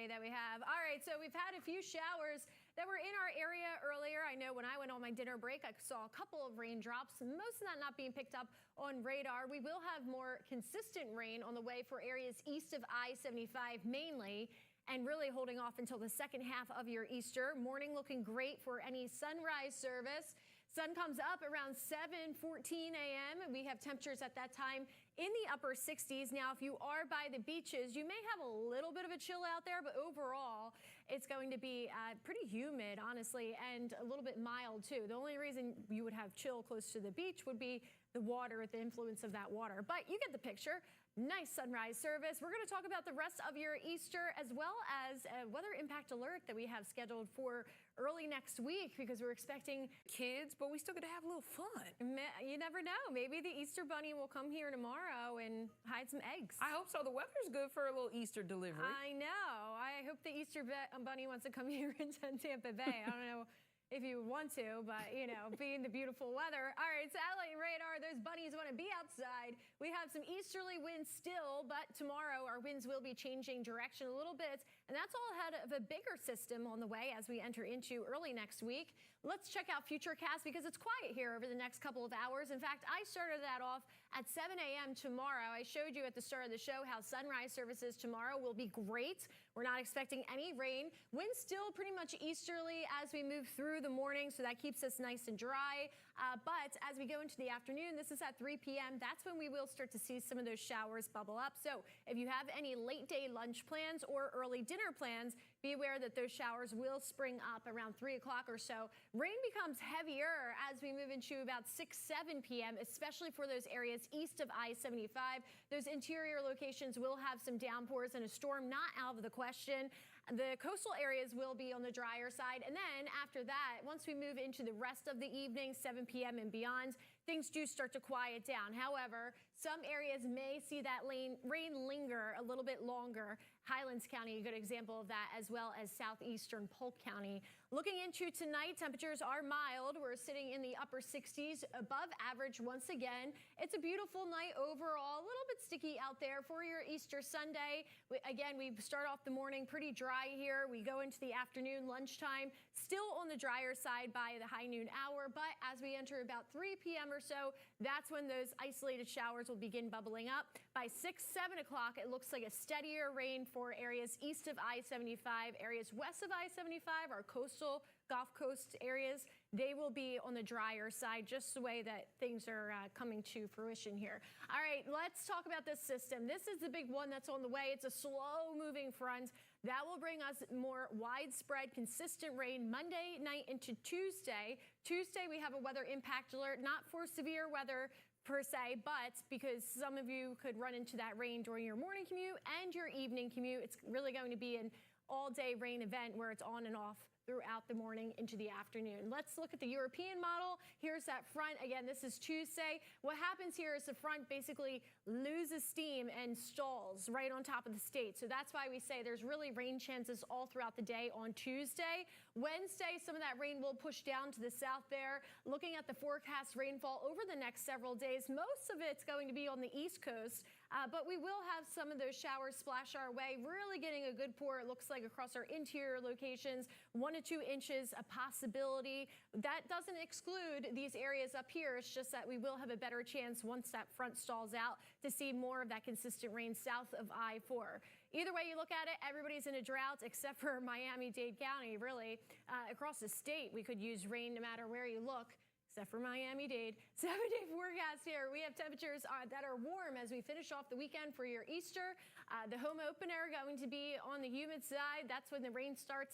day that we have. All right, so we've had a few showers that were in our area earlier. I know when I went on my dinner break, I saw a couple of raindrops, most of that not being picked up on radar. We will have more consistent rain on the way for areas east of I-75 mainly, and really holding off until the second half of your Easter. Morning looking great for any sunrise service. Sun comes up around 7:14 a.m. We have temperatures at that time in the upper 60s. Now, if you are by the beaches, you may have a little bit of a chill out there, but overall, it's going to be pretty humid, honestly, and a little bit mild, too. The only reason you would have chill close to the beach would be the water, the influence of that water. But you get the picture. Nice sunrise service. We're going to talk about the rest of your Easter as well as a weather impact alert that we have scheduled for early next week because we're expecting kids, but we still get to have a little fun. You never know. Maybe the Easter bunny will come here tomorrow and hide some eggs. I hope so. The weather's good for a little Easter delivery. I know. I hope the Easter bunny wants to come here into Tampa Bay. I don't know if you want to, but, you know, being the beautiful weather. All right, satellite radar, those bunnies want to be outside. We have some easterly winds still, but tomorrow our winds will be changing direction a little bit, and that's all ahead of a bigger system on the way as we enter into early next week. Let's check out Futurecast because it's quiet here over the next couple of hours. In fact, I started that off at 7 a.m. tomorrow. I showed you at the start of the show how sunrise services tomorrow will be great. We're not expecting any rain. Winds still pretty much easterly as we move through the morning, so that keeps us nice and dry. But as we go into the afternoon, this is at 3 p.m., that's when we will start to see some of those showers bubble up. So if you have any late day lunch plans or early dinner plans, be aware that those showers will spring up around 3 o'clock or so. Rain becomes heavier as we move into about 6, 7 p.m., especially for those areas east of I-75. Those interior locations will have some downpours and a storm not out of the question. The coastal areas will be on the drier side. And then after that, once we move into the rest of the evening, 7 p.m. and beyond, things do start to quiet down. However, some areas may see that rain linger a little bit longer. Highlands County, a good example of that, as well as southeastern Polk County. Looking into tonight, temperatures are mild. We're sitting in the upper 60s, above average once again. It's a beautiful night overall, a little bit sticky out there for your Easter Sunday. Again, we start off the morning pretty dry here. We go into the afternoon, lunchtime, still on the drier side by the high noon hour. But as we enter about 3 p.m. or so, that's when those isolated showers will begin bubbling up. By 6, 7 o'clock, it looks like a steadier rain for areas east of I-75, areas west of I-75, our coastal Gulf Coast areas. They will be on the drier side, just the way that things are coming to fruition here. All right, let's talk about this system. This is the big one that's on the way. It's a slow-moving front that will bring us more widespread, consistent rain Monday night into Tuesday. Tuesday, we have a weather impact alert, not for severe weather per se, but because some of you could run into that rain during your morning commute and your evening commute. It's really going to be an all-day rain event where it's on and off throughout the morning into the afternoon. Let's look at the European model. Here's that front. Again, this is Tuesday. What happens here is the front basically loses steam and stalls right on top of the state. So that's why we say there's really rain chances all throughout the day on Tuesday. Wednesday, some of that rain will push down to the south there. Looking at the forecast rainfall over the next several days, most of it's going to be on the East Coast, but we will have some of those showers splash our way, really getting a good pour, it looks like, across our interior locations. 1 to 2 inches a possibility. That doesn't exclude these areas up here. It's just that we will have a better chance once that front stalls out to see more of that consistent rain south of I-4. Either way you look at it, everybody's in a drought except for Miami-Dade County, really. Across the state, we could use rain no matter where you look, except for Miami-Dade. 7-day forecast here. We have temperatures that are warm as we finish off the weekend for your Easter. The home opener going to be on the humid side. That's when the rain starts up.